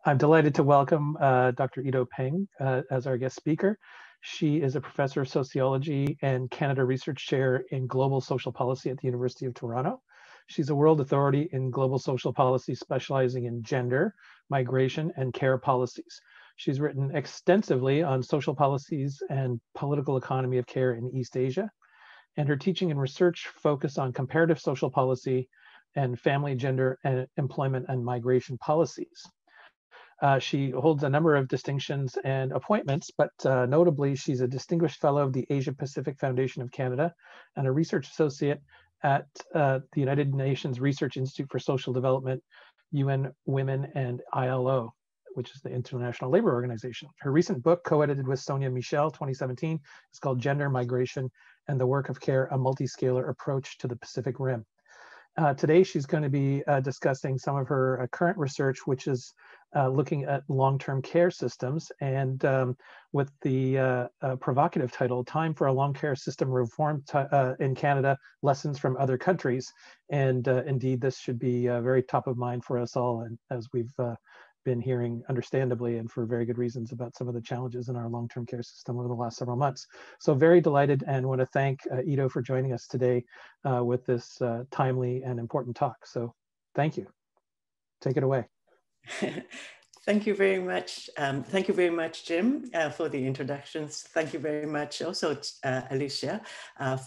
I'm delighted to welcome Dr. Peng as our guest speaker. She is a professor of sociology and Canada Research Chair in Global Social Policy at the University of Toronto. She's a world authority in global social policy, specializing in gender, migration, and care policies. She's written extensively on social policies and political economy of care in East Asia, and her teaching and research focus on comparative social policy and family, gender, and employment and migration policies. She holds a number of distinctions and appointments, but notably, she's a distinguished fellow of the Asia Pacific Foundation of Canada and a research associate at the United Nations Research Institute for Social Development, UN Women, and ILO, which is the International Labor Organization. Her recent book, co-edited with Sonia Michel, 2017, is called Gender, Migration, and the Work of Care, a Multiscalar Approach to the Pacific Rim. Today, she's going to be discussing some of her current research, which is looking at long-term care systems, and with the provocative title, Time for a Long Care System Reform in Canada, Lessons from Other Countries. And indeed, this should be very top of mind for us all, and as we've been hearing, understandably, and for very good reasons, about some of the challenges in our long-term care system over the last several months. So very delighted and want to thank Ido for joining us today with this timely and important talk. So thank you. Take it away. Thank you very much. Thank you very much, Jim, for the introductions. Thank you very much also, Alicia,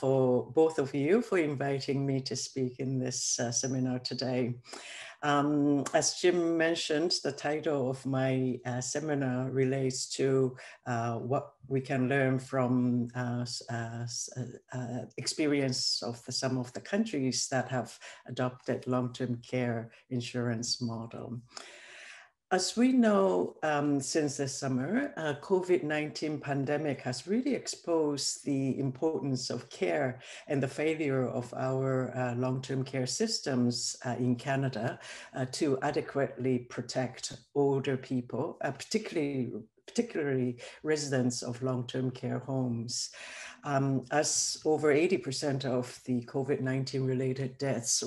for both of you for inviting me to speak in this seminar today. As Jim mentioned, the title of my seminar relates to what we can learn from experience of some of the countries that have adopted long-term care insurance model. As we know, since the summer, COVID-19 pandemic has really exposed the importance of care and the failure of our long-term care systems in Canada to adequately protect older people, particularly residents of long-term care homes. As over 80% of the COVID-19 related deaths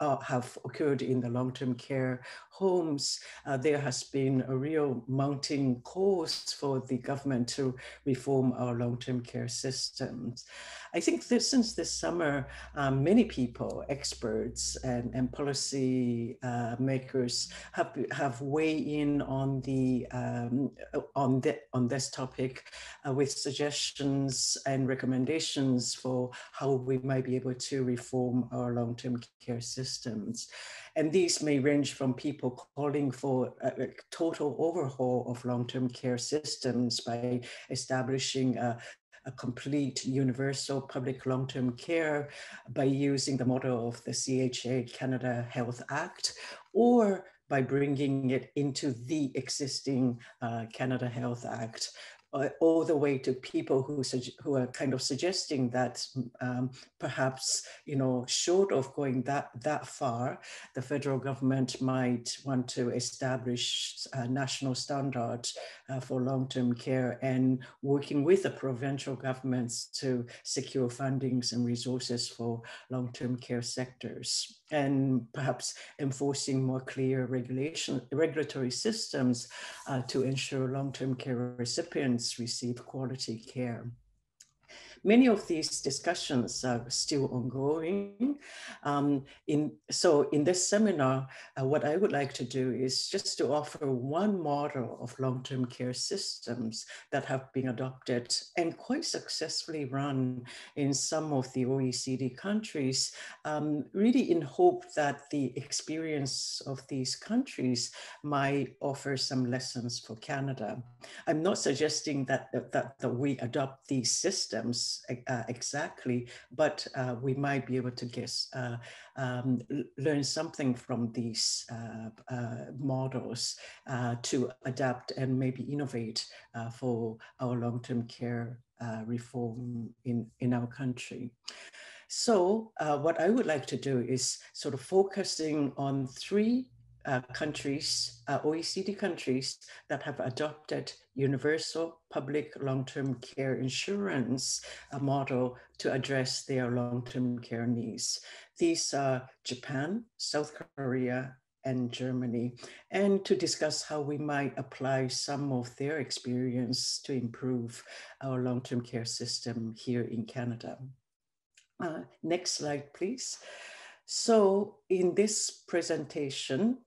have occurred in the long-term care homes, there has been a real mounting cause for the government to reform our long-term care systems. I think since this summer, many people, experts and policy makers have weighed in on this topic with suggestions and recommendations for how we might be able to reform our long-term care systems. And these may range from people calling for a total overhaul of long-term care systems by establishing a complete universal public long-term care by using the model of the CHA Canada Health Act, or by bringing it into the existing Canada Health Act, all the way to people who are kind of suggesting that perhaps, short of going that far, the federal government might want to establish a national standard for long-term care and working with the provincial governments to secure fundings and resources for long-term care sectors, and perhaps enforcing more clear regulatory systems to ensure long-term care recipients receive quality care. Many of these discussions are still ongoing. So in this seminar, what I would like to do is just to offer one model of long-term care systems that have been adopted and quite successfully run in some of the OECD countries, really in hope that the experience of these countries might offer some lessons for Canada. I'm not suggesting that we adopt these systems exactly, but we might be able to learn something from these models to adapt and maybe innovate for our long-term care reform in our country. So what I would like to do is sort of focusing on three countries, OECD countries that have adopted universal public long-term care insurance model to address their long-term care needs. These are Japan, South Korea, and Germany, and to discuss how we might apply some of their experience to improve our long-term care system here in Canada. Next slide, please. So in this presentation,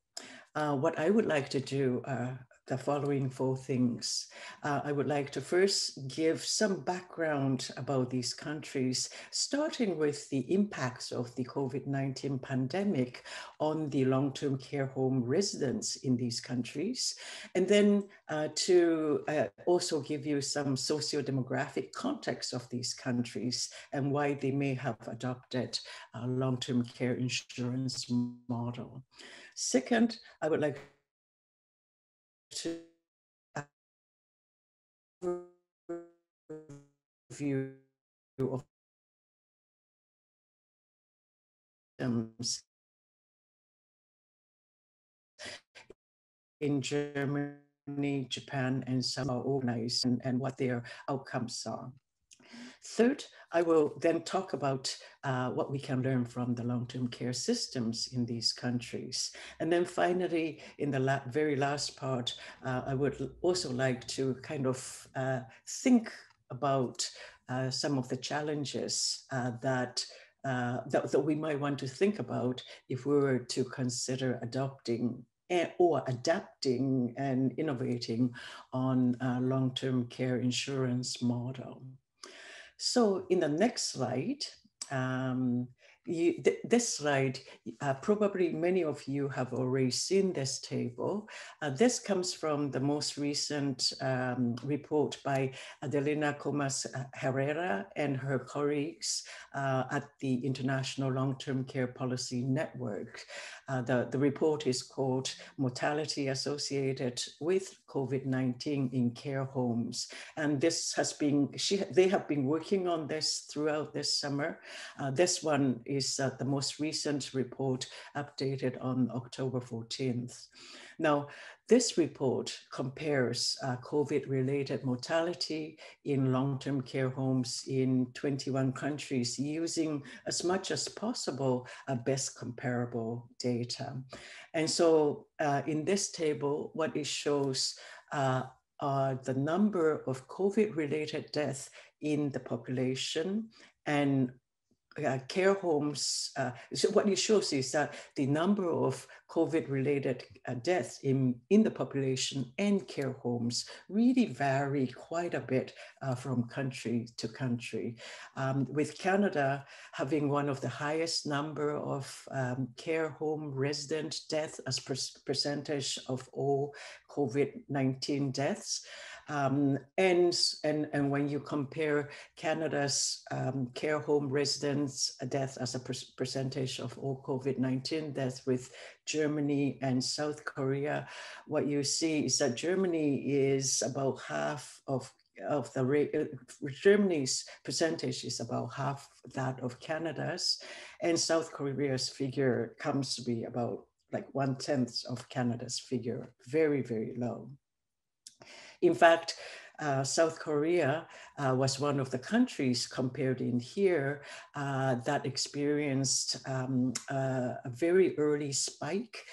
what I would like to do are the following 4 things. I would like to first give some background about these countries, starting with the impacts of the COVID-19 pandemic on the long-term care home residents in these countries, and then to also give you some socio-demographic context of these countries and why they may have adopted a long-term care insurance model. Second, I would like to view of systems in Germany, Japan, and some are organized and what their outcomes are. Third, I will then talk about what we can learn from the long-term care systems in these countries. And then finally, in the very last part, I would also like to kind of think about some of the challenges that we might want to think about if we were to consider adopting or adapting and innovating on a long-term care insurance model. So in the next slide, this slide, probably many of you have already seen this table. This comes from the most recent report by Adelina Comas Herrera and her colleagues at the International Long-Term Care Policy Network. The report is called Mortality Associated with COVID-19 in Care Homes. And this has been, they have been working on this throughout this summer. This one is the most recent report updated on October 14th. Now, this report compares COVID-related mortality in long-term care homes in 21 countries using as much as possible best comparable data. And so in this table, what it shows are the number of COVID-related deaths in the population and care homes. So what it shows is that the number of COVID-related deaths in the population and care homes really vary quite a bit from country to country. With Canada having one of the highest number of care home resident deaths as percentage of all COVID-19 deaths. And when you compare Canada's care home residents' deaths as a percentage of all COVID-19 deaths with Germany and South Korea, what you see is that Germany is about half of the rate. Germany's percentage is about half that of Canada's, and South Korea's figure comes to be about like 1/10 of Canada's figure, very, very low. In fact, South Korea was one of the countries compared in here that experienced a very early spike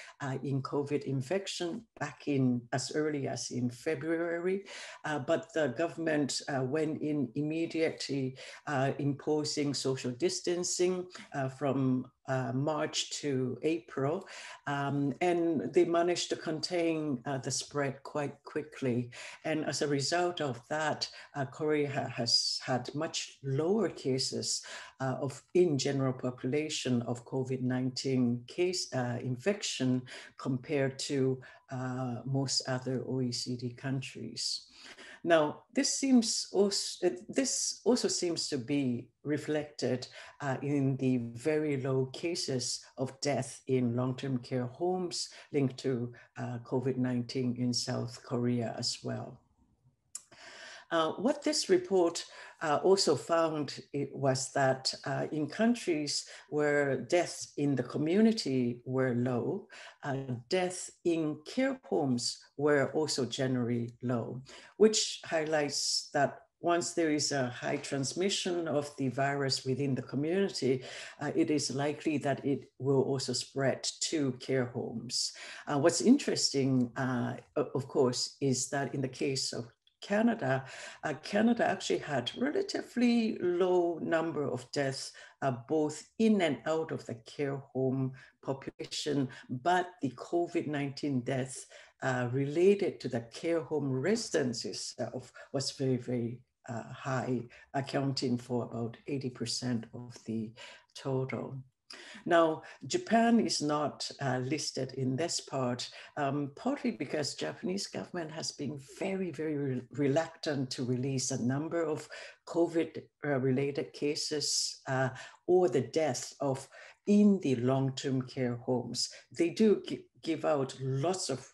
in COVID infection back in as early as in February. But the government went in immediately imposing social distancing from March to April, and they managed to contain the spread quite quickly. And as a result of that, Korea has had much lower cases in general population of COVID-19 case infection compared to most other OECD countries. Now, this also seems to be reflected in the very low cases of death in long-term care homes linked to COVID-19 in South Korea as well. What this report also found was that in countries where deaths in the community were low, deaths in care homes were also generally low, which highlights that once there is a high transmission of the virus within the community, it is likely that it will also spread to care homes. What's interesting, of course, is that in the case of Canada, Canada actually had relatively low number of deaths, both in and out of the care home population, but the COVID-19 deaths related to the care home residents itself was very, very high, accounting for about 80% of the total. Now, Japan is not listed in this part, partly because Japanese government has been very, very reluctant to release a number of COVID-related cases or the death of in the long-term care homes. They do give out lots of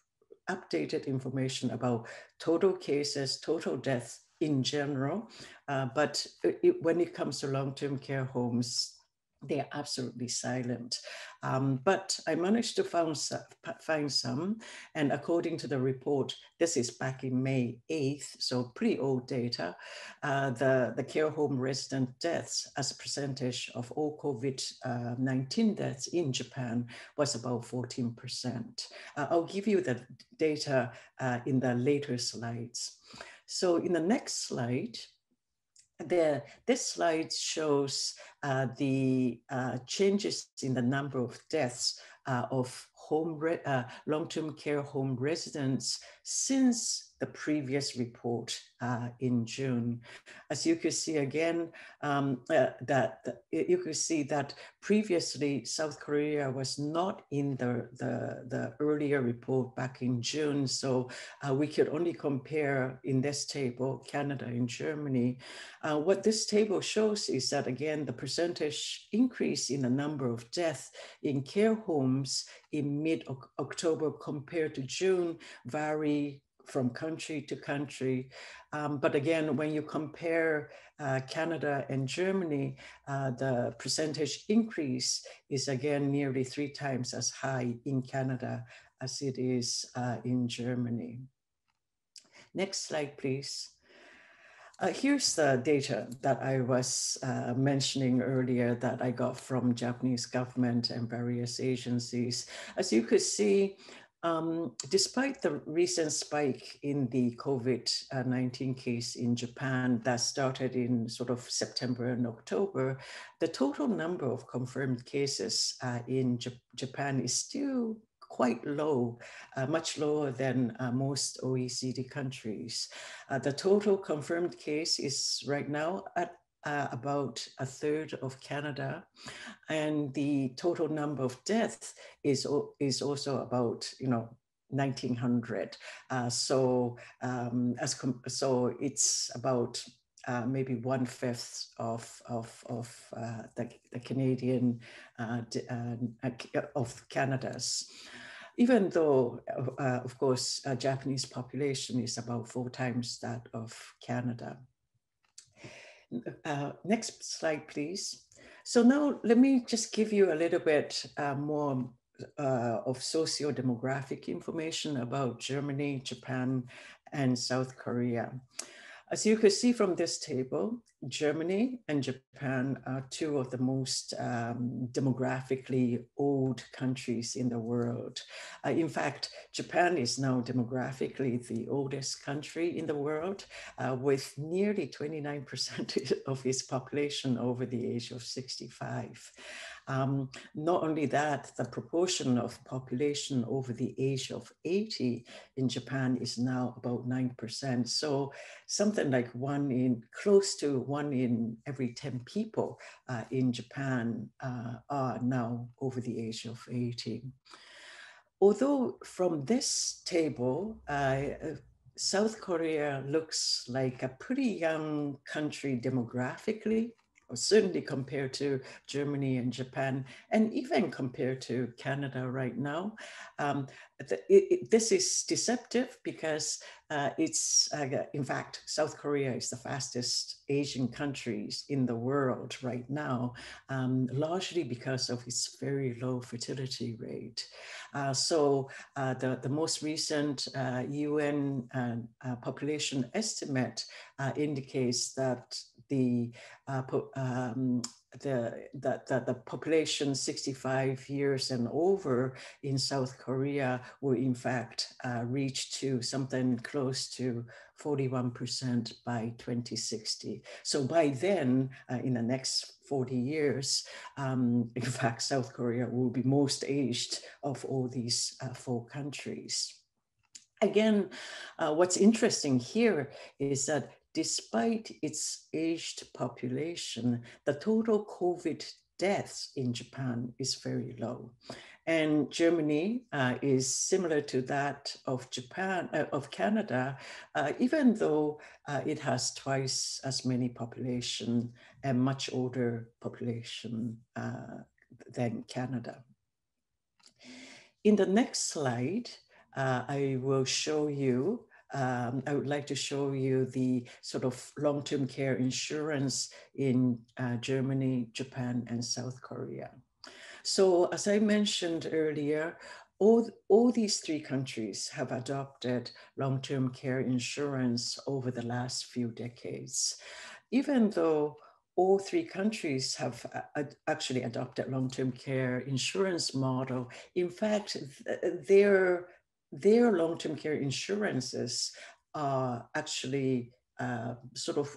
updated information about total cases, total deaths in general, but when it comes to long-term care homes, they are absolutely silent. But I managed to find some, and according to the report, this is back in May 8th, so pretty old data, the care home resident deaths as a percentage of all COVID-19 deaths in Japan was about 14%. I'll give you the data in the later slides. So in the next slide, this slide shows the changes in the number of deaths of long-term care home residents since the previous report in June. As you can see again, you can see that previously South Korea was not in the earlier report back in June, so we could only compare in this table Canada and Germany. What this table shows is that again, the percentage increase in the number of deaths in care homes in mid-October compared to June vary from country to country. But again, when you compare Canada and Germany, the percentage increase is again nearly 3 times as high in Canada as it is in Germany. Next slide, please. Here's the data that I was mentioning earlier that I got from Japanese government and various agencies. As you could see, despite the recent spike in the COVID-19 case in Japan that started in sort of September and October, the total number of confirmed cases in Japan is still quite low, much lower than most OECD countries. The total confirmed case is right now at about a third of Canada, and the total number of deaths is also about 1,900. So it's about maybe 1/5 of the Canadian of Canada's. Even though, of course, Japanese population is about 4 times that of Canada. Next slide, please. So now let me just give you a little bit more of socio-demographic information about Germany, Japan, and South Korea. As you can see from this table, Germany and Japan are 2 of the most demographically old countries in the world. In fact, Japan is now demographically the oldest country in the world, with nearly 29% of its population over the age of 65. Not only that, the proportion of population over the age of 80 in Japan is now about 9%. So something like close to 1 in every 10 people in Japan are now over the age of 80. Although from this table, South Korea looks like a pretty young country demographically. or certainly compared to Germany and Japan, and even compared to Canada right now. This is deceptive because in fact, South Korea is the fastest Asian countries in the world right now, largely because of its very low fertility rate. The most recent UN population estimate indicates that the population 65 years and over in South Korea will in fact reach to something close to 41% by 2060. So by then, in the next 40 years, in fact, South Korea will be most aged of all these 4 countries. Again, what's interesting here is that despite its aged population, the total COVID deaths in Japan is very low. And Germany is similar to that of Japan, of Canada, even though it has twice as many population and much older population than Canada. In the next slide, I will show you, I would like to show you the sort of long-term care insurance in Germany, Japan, and South Korea. So as I mentioned earlier, all these 3 countries have adopted long-term care insurance over the last few decades. Even though all 3 countries have actually adopted long-term care insurance model, in fact, their long-term care insurances are actually sort of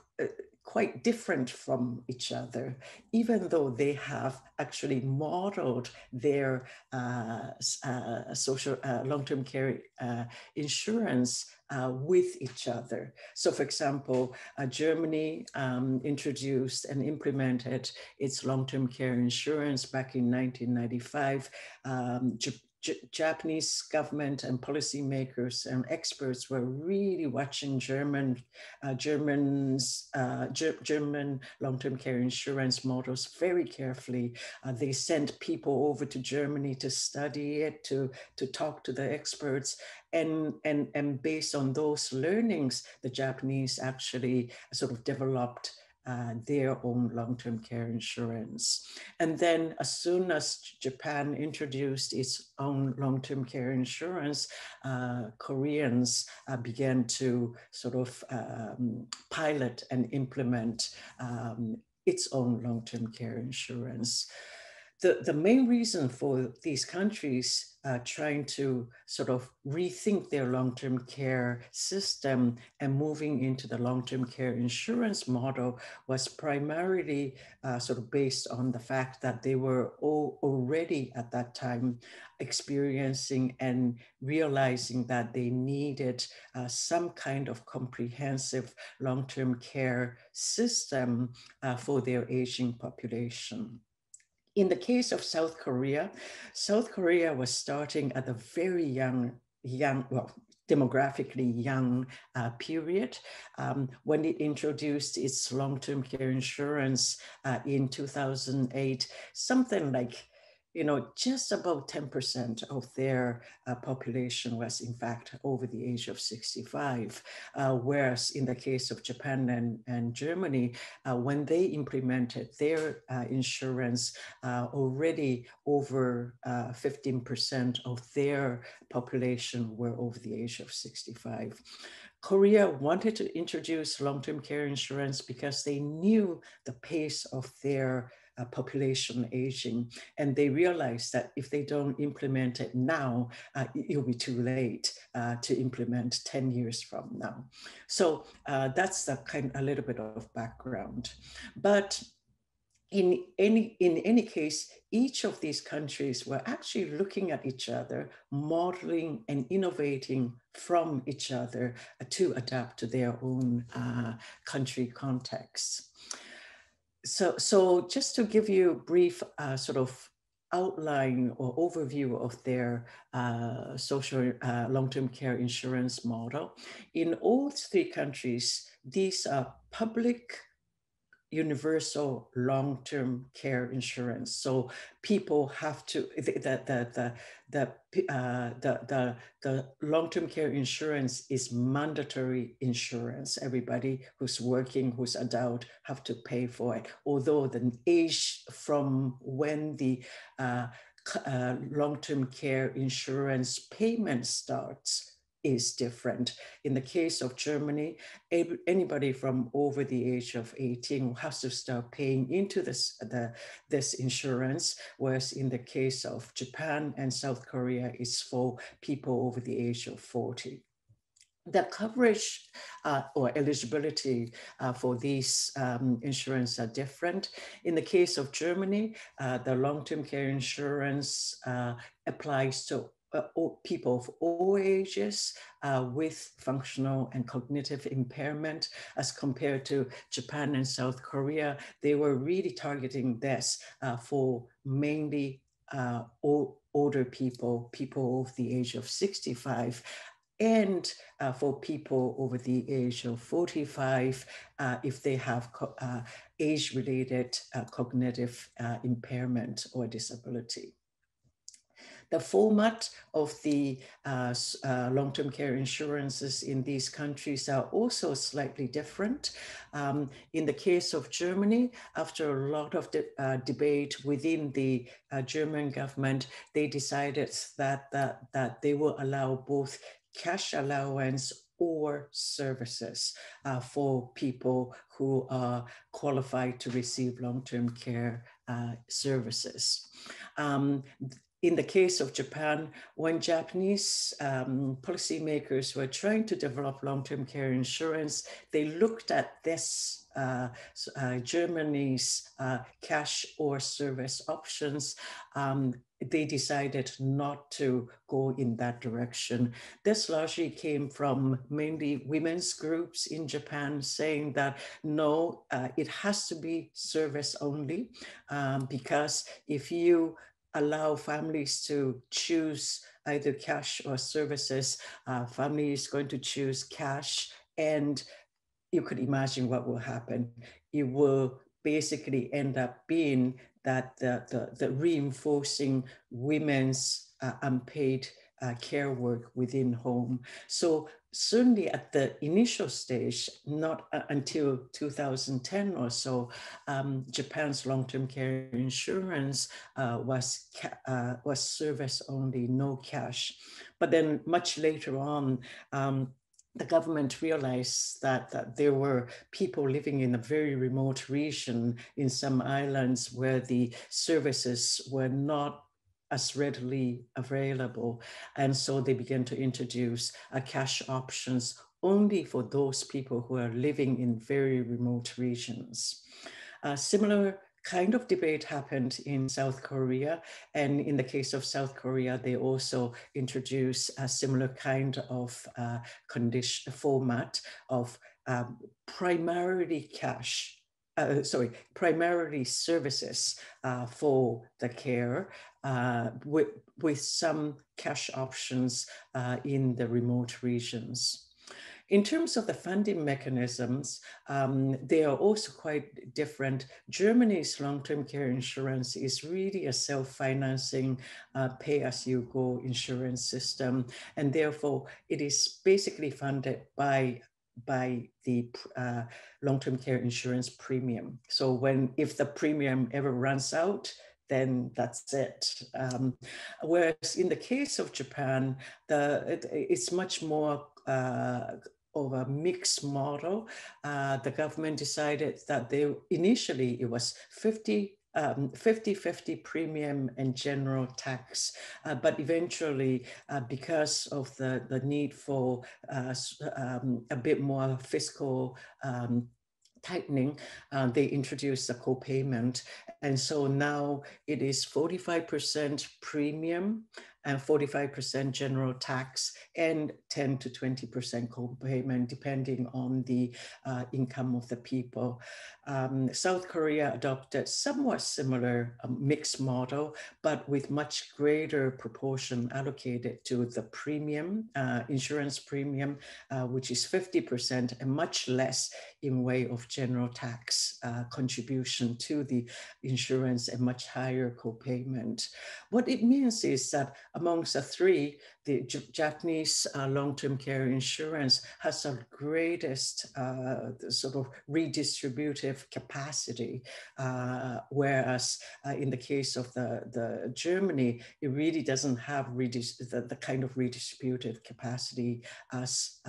quite different from each other, even though they have actually modeled their long-term care insurance with each other. So for example, Germany introduced and implemented its long-term care insurance back in 1995. Japanese government and policymakers and experts were really watching German long-term care insurance models very carefully. They sent people over to Germany to study it, to talk to the experts. And based on those learnings, the Japanese actually sort of developed their own long-term care insurance. And then as soon as Japan introduced its own long-term care insurance, Koreans began to sort of pilot and implement its own long-term care insurance. The main reason for these countries trying to sort of rethink their long-term care system and moving into the long-term care insurance model was primarily sort of based on the fact that they were all already at that time experiencing and realizing that they needed some kind of comprehensive long-term care system for their aging population. In the case of South Korea was starting at a very young, well, demographically young period when it introduced its long-term care insurance in 2008, something like, just about 10% of their population was in fact over the age of 65. Whereas in the case of Japan and Germany, when they implemented their insurance, already over 15% of their population were over the age of 65. Korea wanted to introduce long-term care insurance because they knew the pace of their population aging, and they realized that if they don't implement it now, it'll be too late to implement 10 years from now. So that's the a little bit of background. But in any case, each of these countries were actually looking at each other, modeling and innovating from each other to adapt to their own country contexts. So just to give you a brief sort of outline or overview of their social long-term care insurance model, in all 3 countries, these are public universal long-term care insurance. So people have to, the long-term care insurance is mandatory insurance. Everybody who's working, who's adult, have to pay for it. Although the age from when the long-term care insurance payment starts is different. In the case of Germany, anybody from over the age of 18 has to start paying into this insurance, whereas in the case of Japan and South Korea, it's for people over the age of 40. The coverage or eligibility for these insurance are different. In the case of Germany, the long-term care insurance applies to people of all ages with functional and cognitive impairment, as compared to Japan and South Korea. They were really targeting this for mainly older people, people of the age of 65, and for people over the age of 45, if they have age-related cognitive impairment or disability. The format of the long-term care insurances in these countries are also slightly different. In the case of Germany, after a lot of debate within the German government, they decided that they will allow both cash allowance or services for people who are qualified to receive long-term care services. In the case of Japan, when Japanese policymakers were trying to develop long-term care insurance, they looked at this Germany's cash or service options. They decided not to go in that direction. This largely came from mainly women's groups in Japan saying that no, it has to be service only, because if you allow families to choose either cash or services, family is going to choose cash, and you could imagine what will happen. It will basically end up being that the reinforcing women's unpaid care work within home. So certainly at the initial stage, not until 2010 or so, Japan's long-term care insurance was service only, no cash. But then much later on, the government realized that there were people living in a very remote region in some islands where the services were not as readily available. And so they began to introduce cash options only for those people who are living in very remote regions. Similar kind of debate happened in South Korea. And in the case of South Korea, they also introduced a similar kind of condition format of primarily cash, primarily services for the care with some cash options in the remote regions. In terms of the funding mechanisms, they are also quite different. Germany's long-term care insurance is really a self-financing, pay-as-you-go insurance system. And therefore, it is basically funded by the long-term care insurance premium. So if the premium ever runs out, then that's it. Whereas in the case of Japan, it's much more of a mixed model. The government decided that initially it was 50-50 premium and general tax, but eventually, because of the need for a bit more fiscal tightening, they introduced a co-payment. And so now it is 45% premium and 45% general tax, and 10 to 20% co-payment, depending on the income of the people. South Korea adopted somewhat similar mixed model, but with much greater proportion allocated to the premium, insurance premium, which is 50%, and much less in way of general tax contribution to the insurance and much higher co-payment. What it means is that amongst the three, the Japanese long-term care insurance has the greatest sort of redistributive capacity, whereas in the case of the Germany, it really doesn't have the kind of redistributive capacity as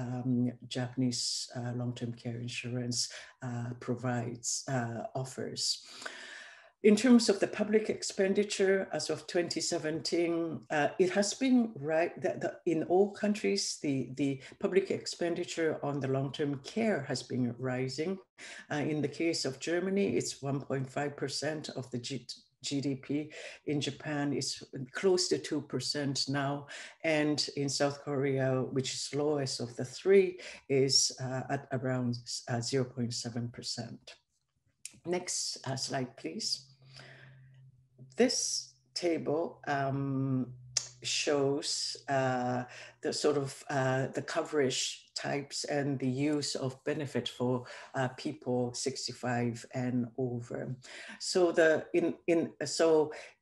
Japanese long-term care insurance offers. In terms of the public expenditure, as of 2017, it has been that in all countries, the public expenditure on the long-term care has been rising. In the case of Germany, it's 1.5% of the GDP. In Japan, it's close to 2% now. And in South Korea, which is lowest of the three, is at around 0.7%. Next slide, please. This table shows the sort of the coverage types and the use of benefit for people 65 and over. So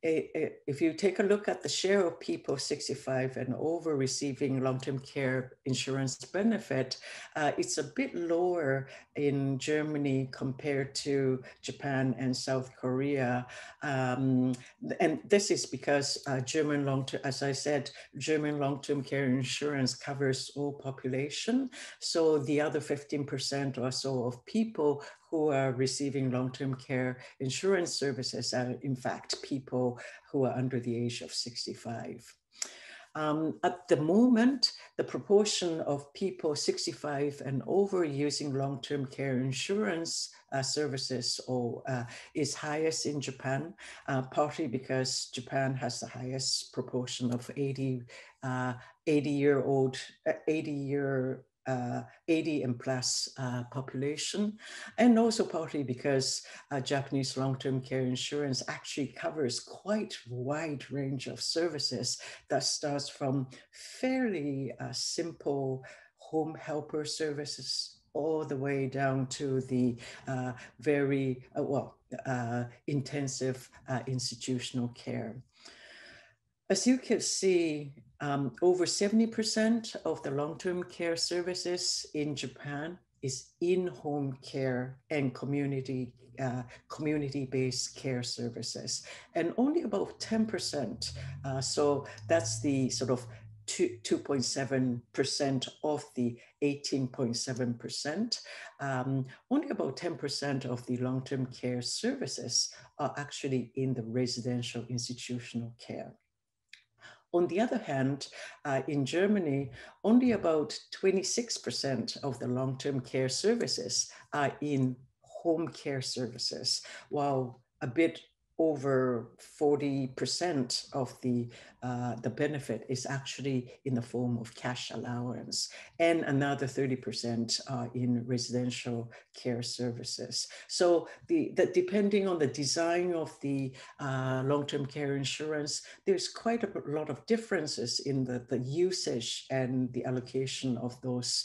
if you take a look at the share of people 65 and over receiving long-term care insurance benefit, it's a bit lower in Germany compared to Japan and South Korea. And this is because German long-term, as I said, German long-term care insurance covers all population. So the other 15% or so of people who are receiving long-term care insurance services are in fact people who are under the age of 65. At the moment, the proportion of people 65 and over using long-term care insurance services is highest in Japan, partly because Japan has the highest proportion of 80 and plus population, and also partly because Japanese long-term care insurance actually covers quite a wide range of services that starts from fairly simple home helper services all the way down to the very intensive institutional care. As you can see, over 70% of the long-term care services in Japan is in-home care and community-based care services, and only about 10%. So that's the sort of 2.7% of the 18.7%. Only about 10% of the long-term care services are actually in the residential institutional care. On the other hand, in Germany, only about 26% of the long-term care services are in home care services, while a bit over 40% of the benefit is actually in the form of cash allowance, and another 30% are in residential care services. So depending on the design of the long-term care insurance, there's quite a lot of differences in the usage and the allocation of those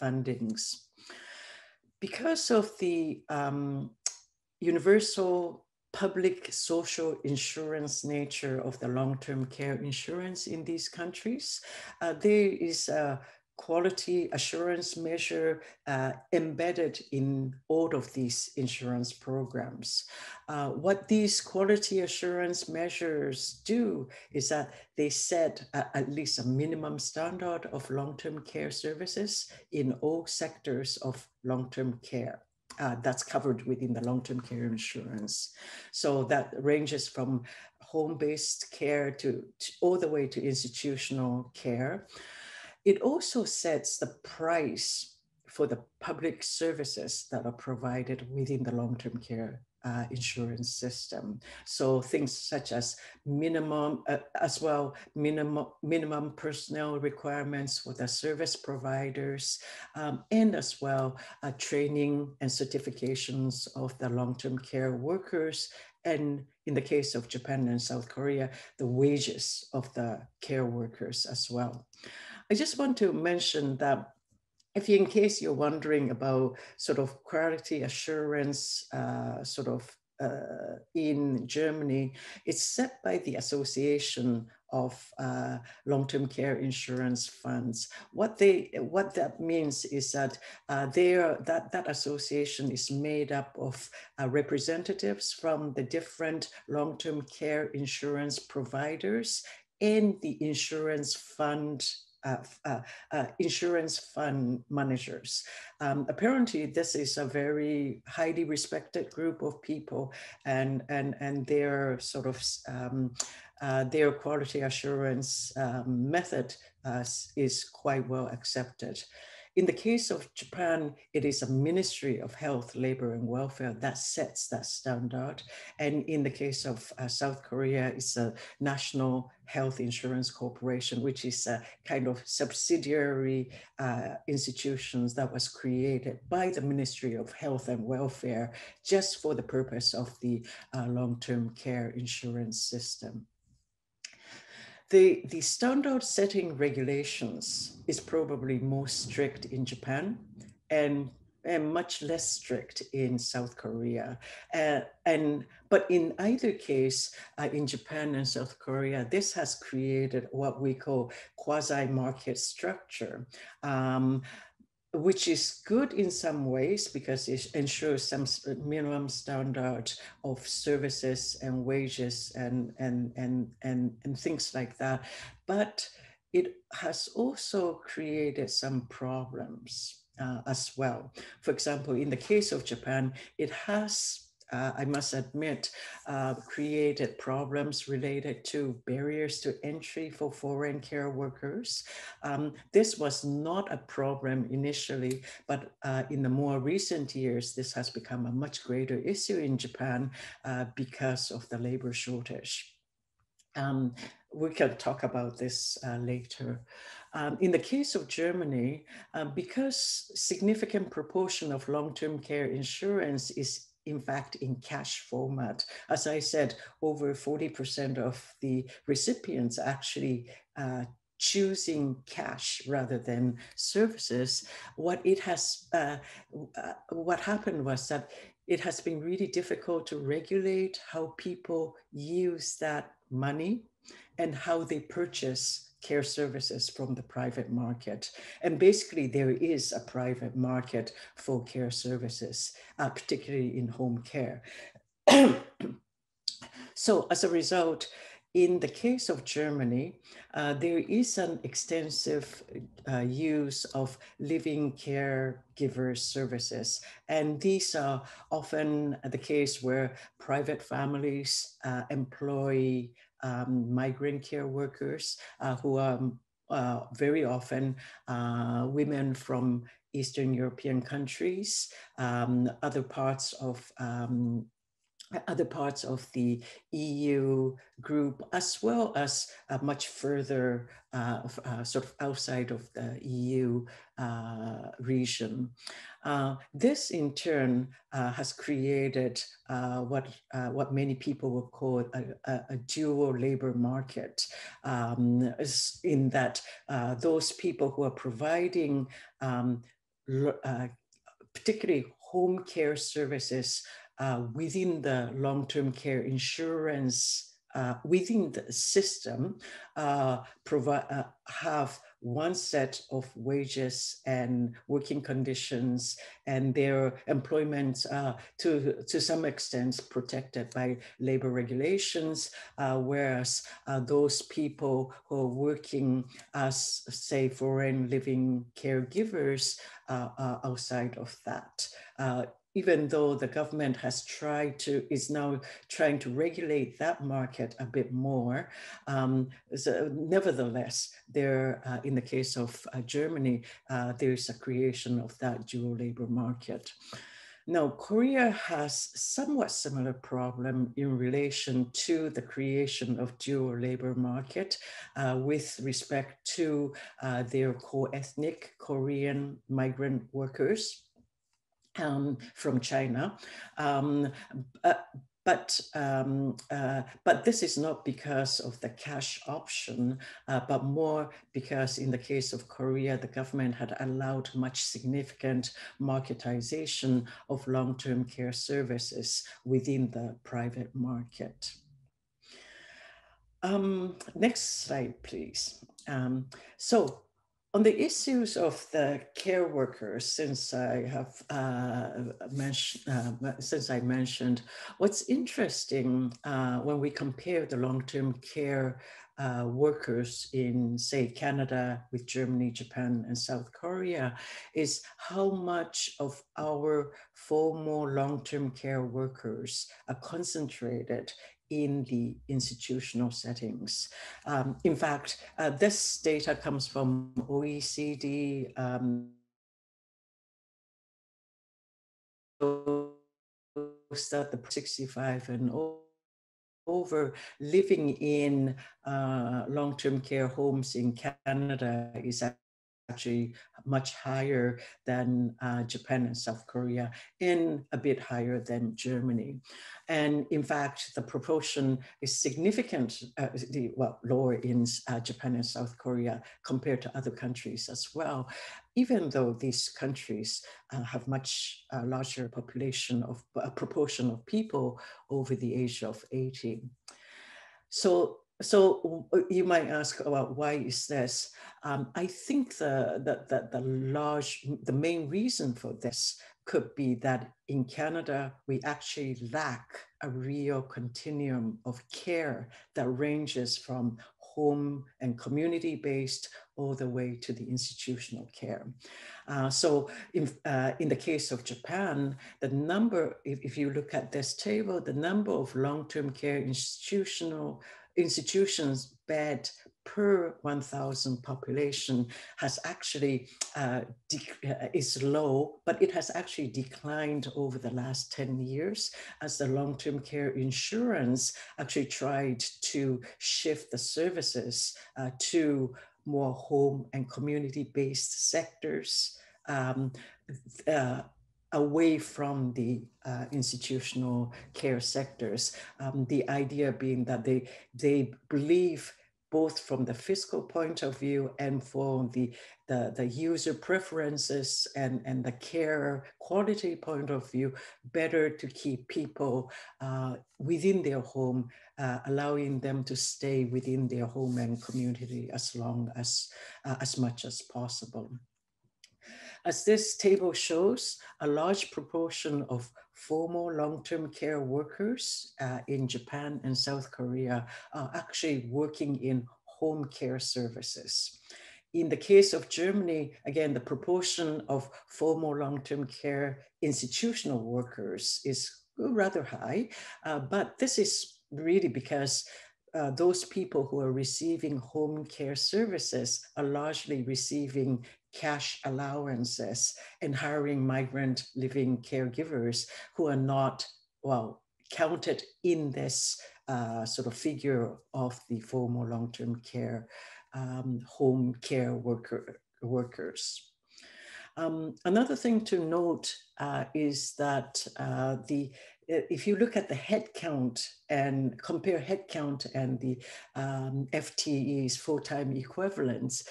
fundings. Because of the universal public social insurance nature of the long-term care insurance in these countries, there is a quality assurance measure embedded in all of these insurance programs. What these quality assurance measures do is that they set at least a minimum standard of long-term care services in all sectors of long-term care. That's covered within the long-term care insurance. So that ranges from home-based care to all the way to institutional care. It also sets the price for the public services that are provided within the long-term care insurance system. So things such as minimum personnel requirements for the service providers, and as well training and certifications of the long-term care workers, and in the case of Japan and South Korea, the wages of the care workers as well. I just want to mention that in case you're wondering about sort of quality assurance in Germany, it's set by the Association of Long-Term Care Insurance Funds. What that means is that that association is made up of representatives from the different long-term care insurance providers and the insurance fund managers. Apparently, this is a very highly respected group of people, and their sort of their quality assurance method is quite well accepted. In the case of Japan, it is a Ministry of Health, Labor and Welfare that sets that standard. And in the case of South Korea, it's a National Health Insurance Corporation, which is a kind of subsidiary institutions that was created by the Ministry of Health and Welfare just for the purpose of the long-term care insurance system. The standard setting regulations is probably more strict in Japan and much less strict in South Korea. But in either case, in Japan and South Korea, this has created what we call quasi-market structure. Which is good in some ways because it ensures some minimum standard of services and wages and things like that. But it has also created some problems as well. For example, in the case of Japan, it has I must admit, created problems related to barriers to entry for foreign care workers. This was not a problem initially, but in the more recent years, this has become a much greater issue in Japan because of the labor shortage. We can talk about this later. In the case of Germany, because significant proportion of long-term care insurance is in fact in cash format. As I said, over 40% of the recipients actually choosing cash rather than services. What happened was that it has been really difficult to regulate how people use that money and how they purchase care services from the private market. And basically there is a private market for care services, particularly in home care. So as a result, in the case of Germany, there is an extensive use of living caregiver services. And these are often the case where private families employ migrant care workers who are very often women from Eastern European countries, other parts of the EU group, as well as much further sort of outside of the EU region. This in turn has created what many people will call a dual labor market, in that those people who are providing particularly home care services within the long-term care insurance, within the system, have one set of wages and working conditions, and their employment to some extent protected by labor regulations, whereas those people who are working as, say, foreign living caregivers outside of that. Even though the government is now trying to regulate that market a bit more, so nevertheless, in the case of Germany, there's a creation of that dual labor market. Now, Korea has somewhat similar problem in relation to the creation of dual labor market with respect to their co-ethnic Korean migrant workers from China. But this is not because of the cash option, but more because in the case of Korea, the government had allowed much significant marketization of long-term care services within the private market. Next slide, please. So on the issues of the care workers, since I have mentioned, what's interesting when we compare the long-term care workers in, say, Canada with Germany, Japan, and South Korea, is how much of our formal long-term care workers are concentrated in the institutional settings. In fact, this data comes from OECD. That the 65 and over living in long-term care homes in Canada is actually much higher than Japan and South Korea, and a bit higher than Germany. And in fact, the proportion is significant, lower in Japan and South Korea compared to other countries as well, even though these countries have much larger population of proportion of people over the age of 80. So you might ask about why is this? I think the main reason for this could be that in Canada, we actually lack a real continuum of care that ranges from home and community-based all the way to the institutional care. So in the case of Japan, the number, if you look at this table, the number of long-term care institutions bed per 1,000 population has actually is low, but it has actually declined over the last 10 years as the long-term care insurance actually tried to shift the services to more home and community-based sectors away from the institutional care sectors. The idea being that they believe both from the fiscal point of view and from the user preferences and the care quality point of view, better to keep people within their home, allowing them to stay within their home and community as long as much as possible. As this table shows, a large proportion of formal long-term care workers in Japan and South Korea are actually working in home care services. In the case of Germany, again, the proportion of formal long-term care institutional workers is rather high, but this is really because those people who are receiving home care services are largely receiving cash allowances and hiring migrant living caregivers who are not, well, counted in this sort of figure of the formal long-term care home care workers. Another thing to note is that if you look at the headcount and compare headcount and the FTEs, full-time equivalents,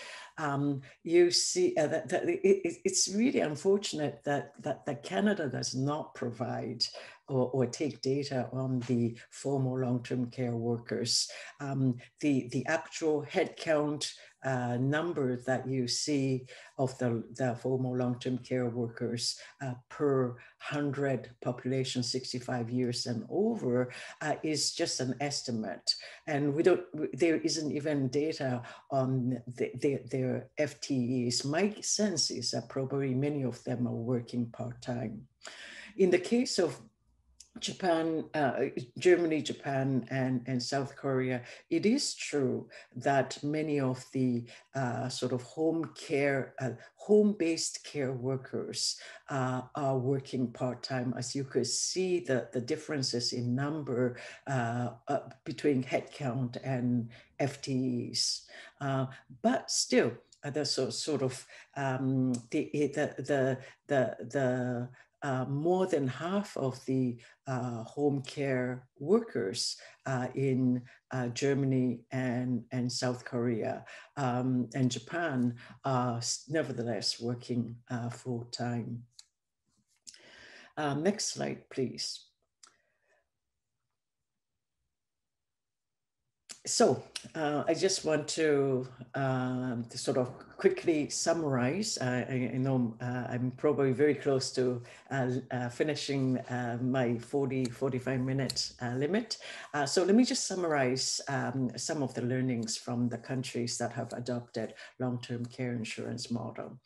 you see that it's really unfortunate that Canada does not provide or take data on the formal long-term care workers. The actual headcount number that you see of the formal long-term care workers per 100 population 65 years and over is just an estimate. And there isn't even data on their FTEs. My sense is that probably many of them are working part-time. In the case of Japan, Germany, Japan, and South Korea, it is true that many of the sort of home-based care workers are working part-time. As you could see, the differences in number between headcount and FTEs. But still, the sort of more than half of the home care workers in Germany and South Korea and Japan are nevertheless working full time. Next slide, please. So I just want to sort of quickly summarize. I know I'm probably very close to finishing my 45 minute limit. So let me just summarize some of the learnings from the countries that have adopted long-term care insurance model.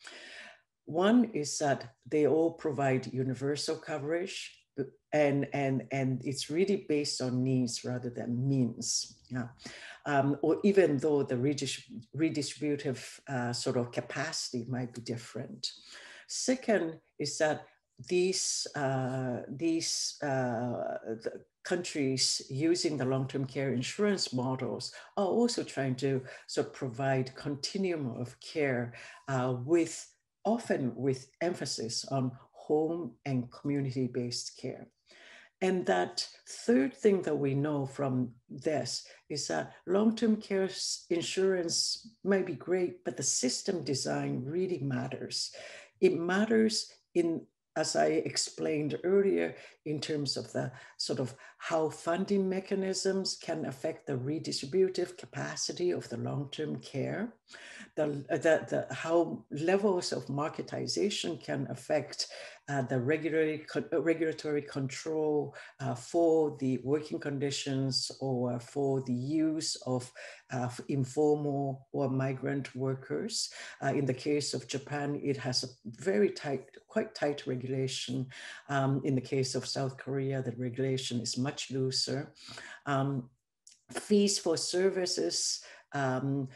One is that they all provide universal coverage, and it's really based on needs rather than means. Yeah. Or even though the redistributive sort of capacity might be different. Second is that these countries using the long-term care insurance models are also trying to sort of provide continuum of care often with emphasis on home and community-based care. And that third thing that we know from this is that long-term care insurance might be great, but the system design really matters. It matters as I explained earlier, in terms of the sort of how funding mechanisms can affect the redistributive capacity of the long-term care, how levels of marketization can affect the regulatory control for the working conditions or for the use of informal or migrant workers. In the case of Japan, it has a very quite tight regulation. In the case of South Korea, the regulation is much looser. Fees for services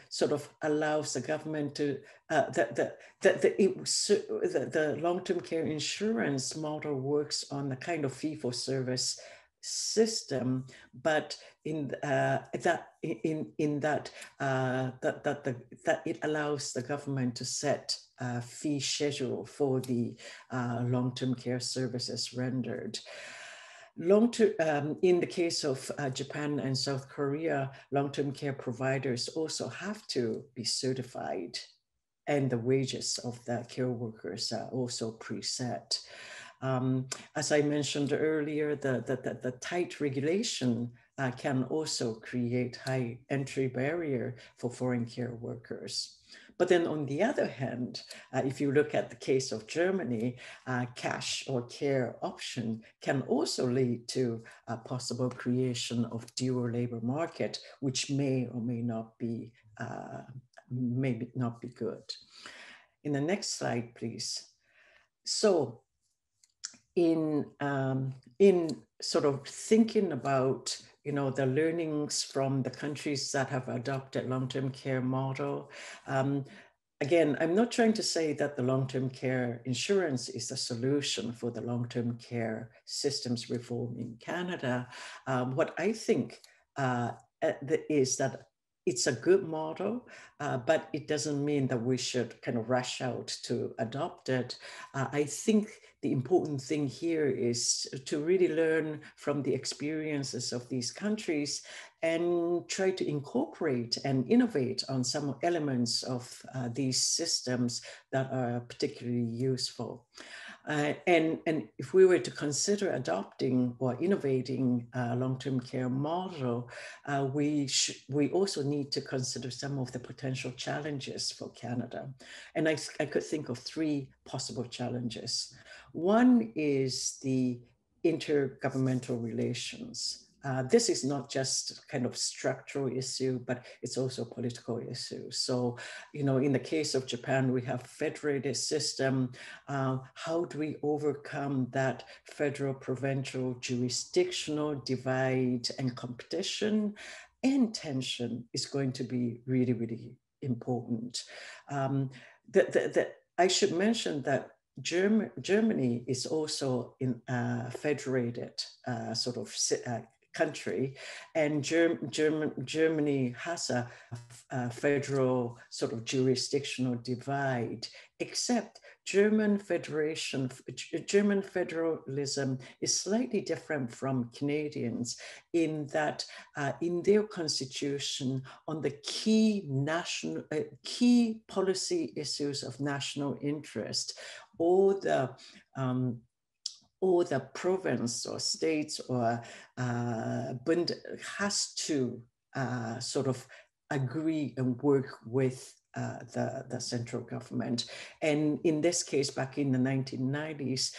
sort of allows the government to, the long-term care insurance model works on a kind of fee-for-service system, but that it allows the government to set a fee schedule for the long-term care services rendered. In the case of Japan and South Korea, long-term care providers also have to be certified, and the wages of the care workers are also preset. As I mentioned earlier, the tight regulation can also create high entry barrier for foreign care workers. But then on the other hand, if you look at the case of Germany, cash or care option can also lead to a possible creation of dual labor market, which may or may not be good. In the next slide, please. So in sort of thinking about the learnings from the countries that have adopted long-term care model. Again, I'm not trying to say that the long-term care insurance is a solution for the long-term care systems reform in Canada. What I think is that it's a good model, but it doesn't mean that we should kind of rush out to adopt it. I think the important thing here is to really learn from the experiences of these countries and try to incorporate and innovate on some elements of these systems that are particularly useful. And if we were to consider adopting or innovating a long-term care model, we also need to consider some of the potential challenges for Canada. And I could think of three possible challenges. One is the intergovernmental relations. this is not just kind of structural issue, but it's also a political issue. So, you know, in the case of Japan, we have federated system. How do we overcome that federal provincial jurisdictional divide and competition and tension is going to be really, really important. I should mention that Germany is also in a federated sort of country, and Germany has a federal sort of jurisdictional divide, except German federalism is slightly different from Canadians in that in their constitution, on the key policy issues of national interest, or the province or states or Bund has to sort of agree and work with the central government. And in this case, back in the 1990s,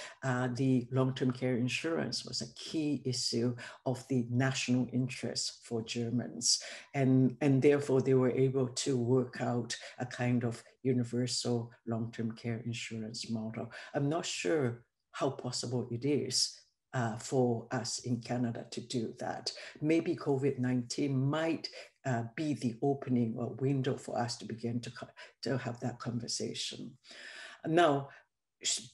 the long-term care insurance was a key issue of the national interest for Germans. And therefore, they were able to work out a kind of universal long-term care insurance model. I'm not sure how possible it is for us in Canada to do that. Maybe COVID-19 might be the opening or window for us to begin to have that conversation. Now,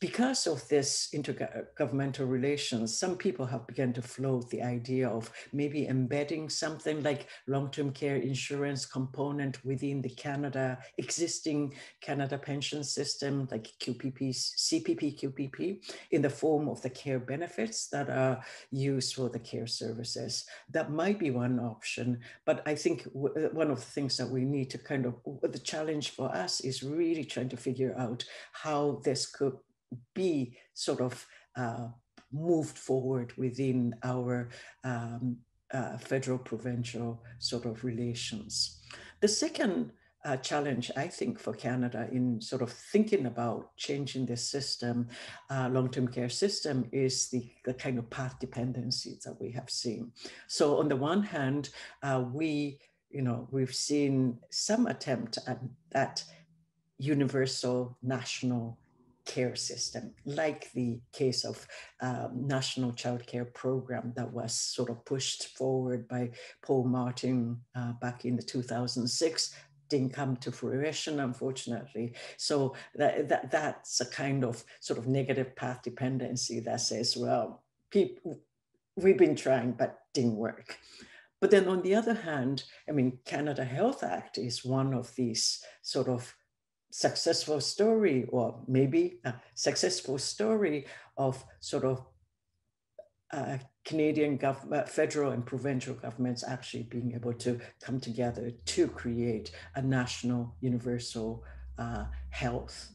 because of this intergovernmental relations, some people have begun to float the idea of maybe embedding something like long-term care insurance component within the existing Canada pension system, like CPP, in the form of the care benefits that are used for the care services. That might be one option, but I think one of the things that we need to the challenge for us is really trying to figure out how this could be sort of moved forward within our federal provincial sort of relations. The second challenge, I think, for Canada in sort of thinking about changing this system, long-term care system, is the kind of path dependencies that we have seen. So on the one hand, we've seen some attempt at universal national care system, like the case of National Child Care Program that was sort of pushed forward by Paul Martin back in the 2006, didn't come to fruition, unfortunately. So that's a kind of sort of negative path dependency that says, well, we've been trying, but didn't work. But then on the other hand, I mean, Canada Health Act is one of these sort of successful story, or maybe a successful story of sort of Canadian government, federal and provincial governments actually being able to come together to create a national universal health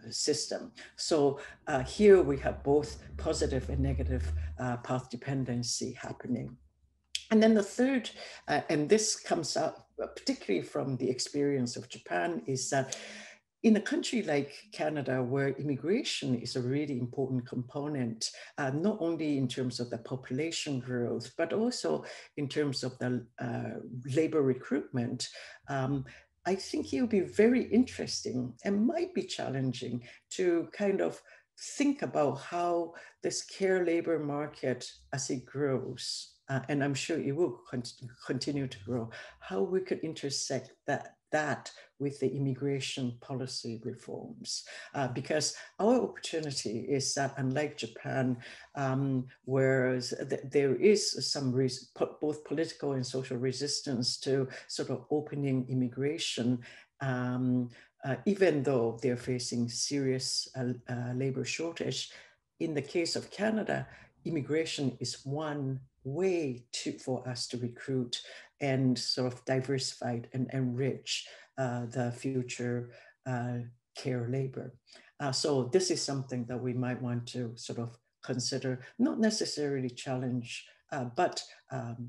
system. So here we have both positive and negative path dependency happening. And then the third, and this comes out particularly from the experience of Japan, is that in a country like Canada, where immigration is a really important component, not only in terms of the population growth, but also in terms of the labor recruitment, I think it will be very interesting and might be challenging to kind of think about how this care labor market, as it grows, and I'm sure it will continue to grow, how we could intersect that with the immigration policy reforms. Because our opportunity is that, unlike Japan, whereas there is some both political and social resistance to sort of opening immigration, even though they're facing serious labor shortage. In the case of Canada, immigration is one way for us to recruit and sort of diversify and enrich the future care labor. So this is something that we might want to sort of consider, not necessarily challenge, but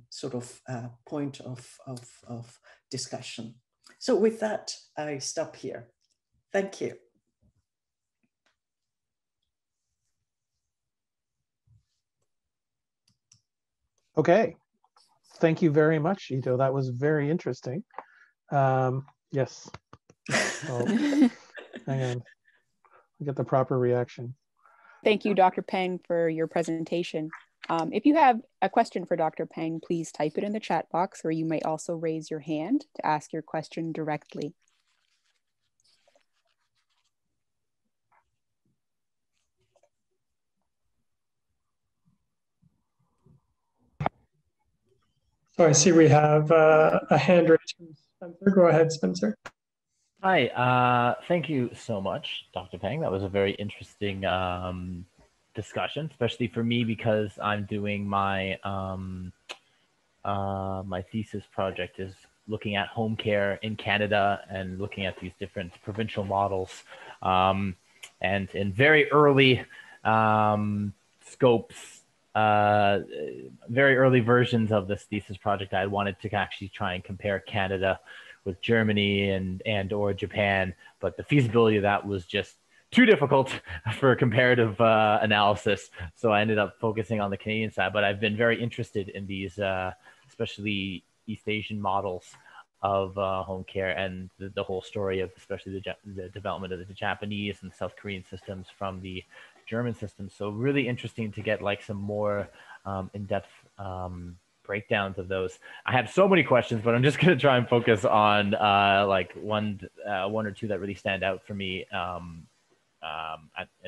sort of point of discussion. So with that, I stop here. Thank you. Okay, thank you very much, Ito. That was very interesting. Yes. Oh, hang on. I get the proper reaction. Thank you, Dr. Peng, for your presentation. If you have a question for Dr. Peng, please type it in the chat box, or you may also raise your hand to ask your question directly. So I see we have a hand raised from Spencer. Go ahead, Spencer. Hi, thank you so much, Dr. Peng. That was a very interesting discussion, especially for me because I'm doing my my thesis project is looking at home care in Canada and looking at these different provincial models. And in very early scopes, very early versions of this thesis project, I wanted to actually try and compare Canada with Germany and or Japan, but the feasibility of that was just too difficult for comparative analysis. So I ended up focusing on the Canadian side, but I've been very interested in these, especially East Asian models of home care and the whole story of especially the development of the Japanese and South Korean systems from the German system. So really interesting to get like some more in-depth breakdowns of those. I have so many questions, but I'm just going to try and focus on like one or two that really stand out for me at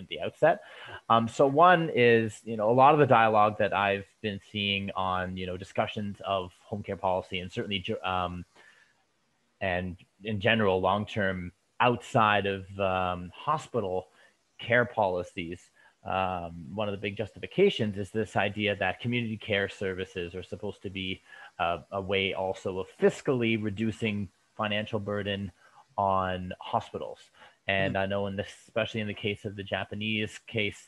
the outset. So one is, a lot of the dialogue that I've been seeing on, discussions of home care policy and certainly and in general, long-term outside of hospital care policies. One of the big justifications is this idea that community care services are supposed to be a way also of fiscally reducing financial burden on hospitals. And I know especially in the case of the Japanese case,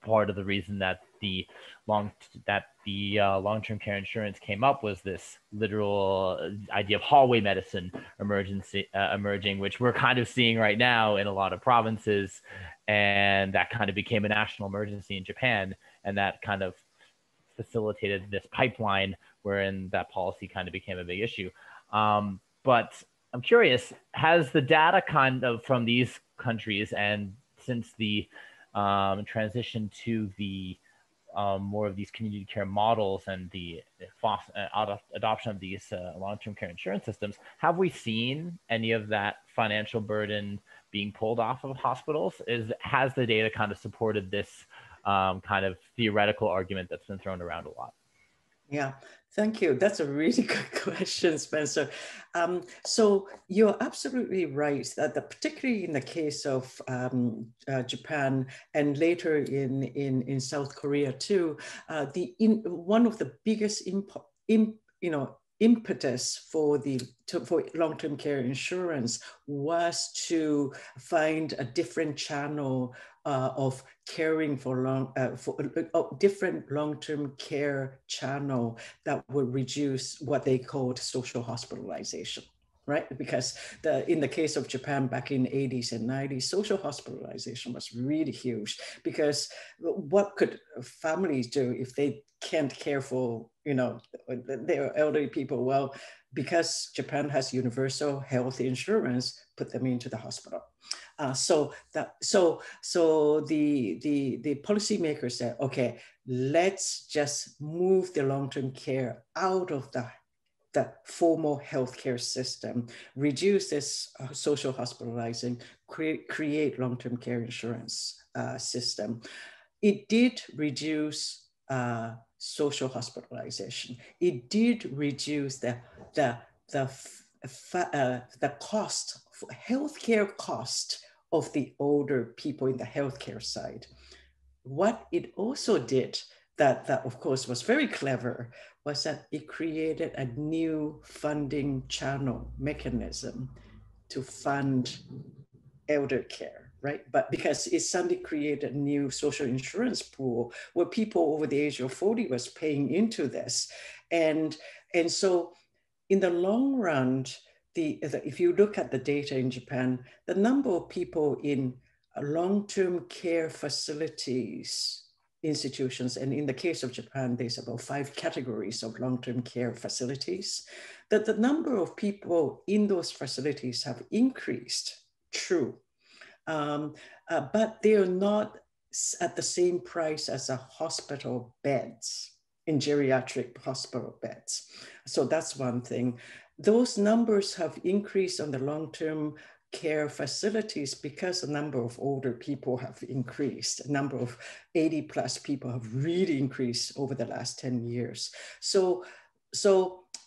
part of the reason that the long-term care insurance came up was this literal idea of hallway medicine emerging, which we're kind of seeing right now in a lot of provinces. And that kind of became a national emergency in Japan. And that kind of facilitated this pipeline wherein that policy kind of became a big issue. But I'm curious, has the data kind of from these countries and since the transition to the more of these community care models and the adoption of these long-term care insurance systems, have we seen any of that financial burden being pulled off of hospitals? Has the data kind of supported this kind of theoretical argument that's been thrown around a lot? Yeah, thank you. That's a really good question, Spencer. So you're absolutely right that particularly in the case of Japan and later in South Korea too, one of the biggest impetus for long-term care insurance was to find a different channel of caring for different long-term care channel that would reduce what they called social hospitalization, right? Because in the case of Japan back in the 80s and 90s, social hospitalization was really huge because what could families do if they can't care for, their elderly people? Well, because Japan has universal health insurance, put them into the hospital. So the policymakers said, okay, let's just move the long-term care out of the formal healthcare system, reduce this social hospitalizing, create long-term care insurance system. It did reduce social hospitalization. It did reduce the cost, healthcare cost of the older people in the healthcare side. What it also did that of course was very clever was that it created a new funding channel mechanism to fund elder care, right? But because it suddenly created a new social insurance pool where people over the age of 40 was paying into this. And so in the long run, if you look at the data in Japan, the number of people in long-term care facilities institutions, and in the case of Japan, there's about 5 categories of long-term care facilities, that the number of people in those facilities have increased, true, but they are not at the same price as a hospital beds, in geriatric hospital beds. So that's one thing. Those numbers have increased on the long-term care facilities because the number of older people have increased. The number of 80+ people have really increased over the last 10 years. So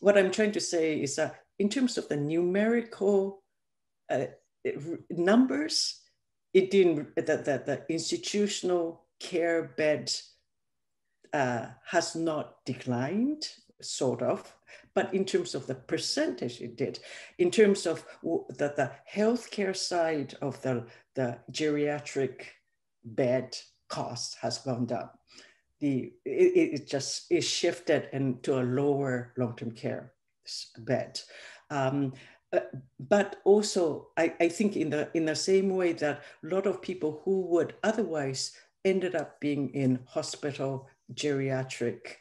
what I'm trying to say is that in terms of the numerical numbers, it didn't, the institutional care bed has not declined, sort of, but in terms of the percentage, it did. In terms of the healthcare side of the geriatric bed cost has gone down. It just is shifted into a lower long-term care bed. But also, I think in the same way that a lot of people who would otherwise ended up being in hospital geriatric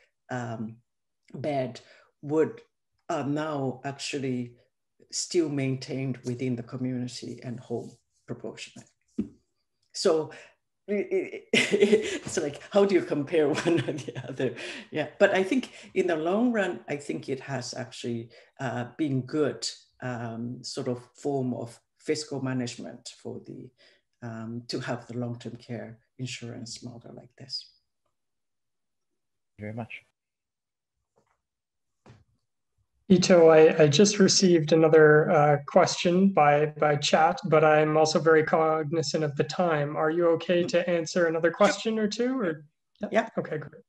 bed would now actually still maintained within the community and home proportionally. So it's like, how do you compare one or the other? Yeah, but I think in the long run, I think it has actually been good sort of form of fiscal management for the to have the long-term care insurance model like this. Thank you very much. Ito, I just received another question by chat, but I'm also very cognizant of the time. Are you okay to answer another question or two? Or yeah. Okay, great.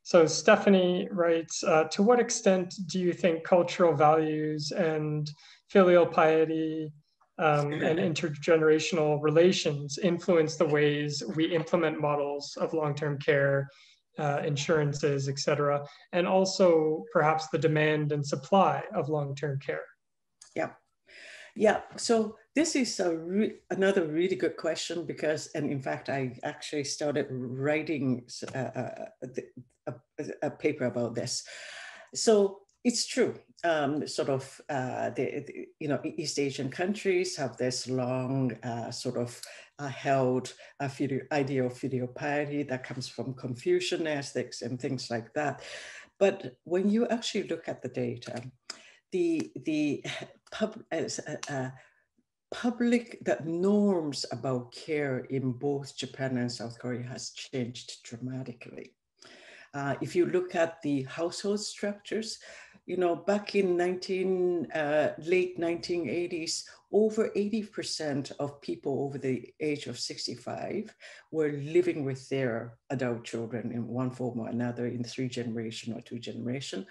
So Stephanie writes, to what extent do you think cultural values and filial piety and intergenerational relations influence the ways we implement models of long-term care, insurances, et cetera, and also perhaps the demand and supply of long-term care? Yeah, so this is another really good question because, and in fact, I actually started writing a paper about this. So it's true, sort of, East Asian countries have this long sort of held idea of filial piety that comes from Confucian ethics and things like that. But when you actually look at the data, the norms about care in both Japan and South Korea has changed dramatically. If you look at the household structures, back in late 1980s, over 80% of people over the age of 65 were living with their adult children in one form or another in 3 generation or 2 generation.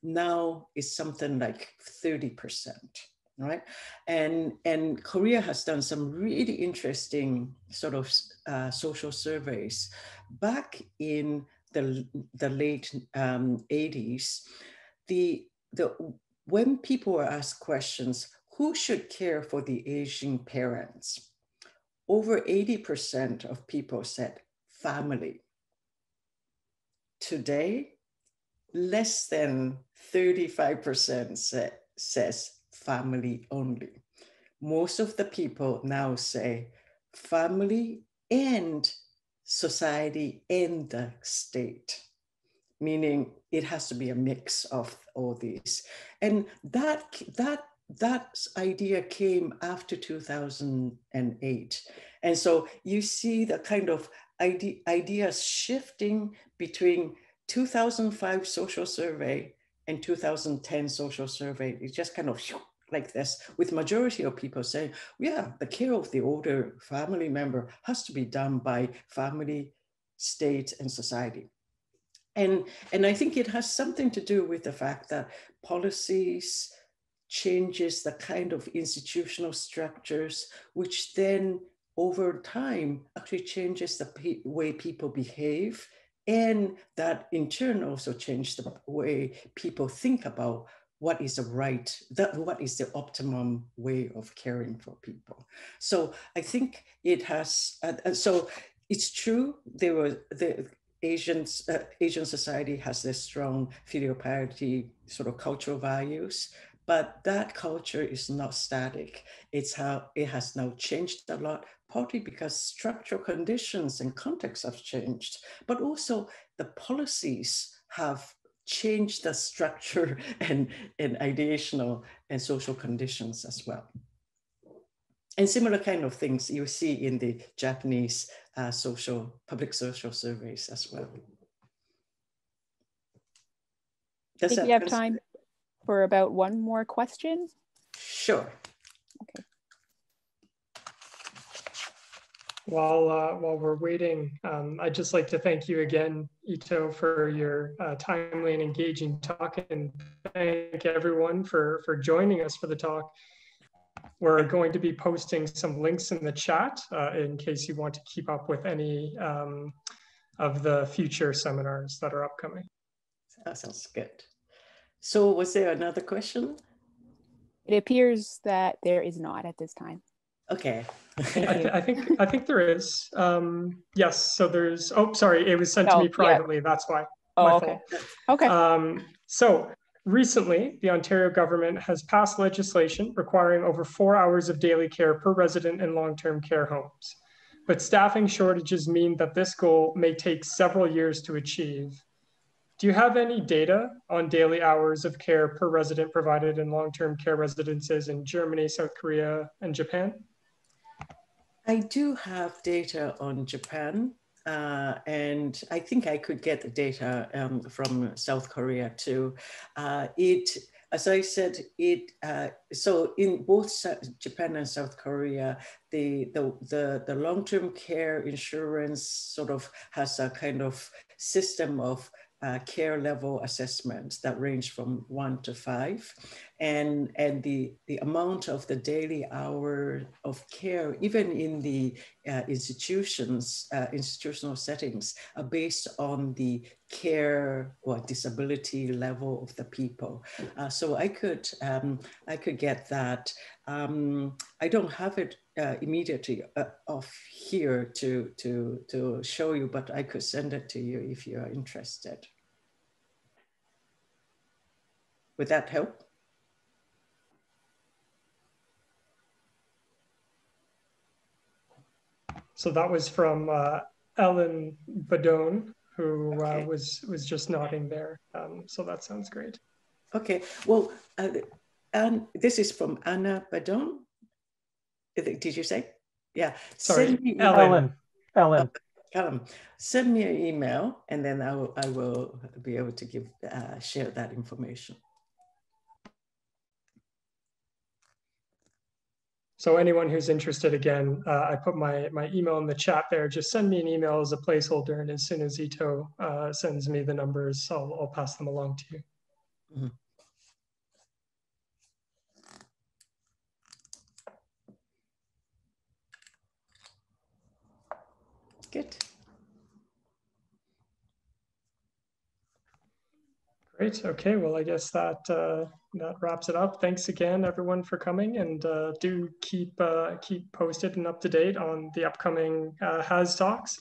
Now it's something like 30%, right? And Korea has done some really interesting sort of social surveys. Back in the late 80s, when people were asked questions, who should care for the aging parents? Over 80% of people said family. Today, less than 35% says family only. Most of the people now say family and society and the state, meaning it has to be a mix of all these. And that idea came after 2008. And so you see the kind of ideas shifting between 2005 social survey and 2010 social survey. It's just kind of like this, with majority of people saying, yeah, the care of the older family member has to be done by family, state, and society. And I think it has something to do with the fact that policies changes the kind of institutional structures, which then over time actually changes the way people behave. And that in turn also changes the way people think about what is what is the optimum way of caring for people. So I think it has, so it's true, Asian society has this strong filial piety sort of cultural values, but that culture is not static. It has now changed a lot, partly because structural conditions and contexts have changed, but also the policies have changed the structure and ideational and social conditions as well. And similar kind of things you see in the Japanese public social surveys as well. I think we have time for about one more question. Sure. Okay. While we're waiting, I'd just like to thank you again, Ito, for your timely and engaging talk, and thank everyone for joining us for the talk. We're going to be posting some links in the chat in case you want to keep up with any of the future seminars that are upcoming. That sounds good. So was there another question? It appears that there is not at this time. Okay. I think there is. Yes, so there's, oh, sorry, it was sent to me privately. Yeah. That's why. My okay. fault. Okay. So recently, the Ontario government has passed legislation requiring over 4 hours of daily care per resident in long-term care homes. But staffing shortages mean that this goal may take several years to achieve. Do you have any data on daily hours of care per resident provided in long-term care residences in Germany, South Korea, and Japan? I do have data on Japan, and I think I could get the data from South Korea too. As I said, so in both Japan and South Korea, the long-term care insurance sort of has a kind of system of care level assessments that range from 1 to 5, and the amount of the daily hour of care, even in the institutional settings, are based on the care or disability level of the people. So I could get that. I don't have it immediately off here to show you, but I could send it to you if you are interested. Would that help? So that was from Ellen Badone, who was just nodding there. So that sounds great. Okay, well, and this is from Anna Badone. Did you say? Yeah. Sorry, Ellen. Send me an email, and then I will be able to share that information. So anyone who's interested, again, I put my email in the chat there. Just send me an email as a placeholder, and as soon as Ito sends me the numbers, I'll pass them along to you. Mm-hmm. Good. Great. Okay. Well, I guess that wraps it up. Thanks again, everyone, for coming, and do keep posted and up to date on the upcoming HAS talks.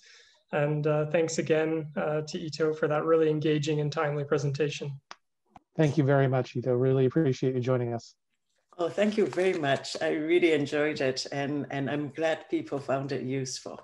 And thanks again to Ito for that really engaging and timely presentation. Thank you very much, Ito. Really appreciate you joining us. Oh, thank you very much. I really enjoyed it, and I'm glad people found it useful.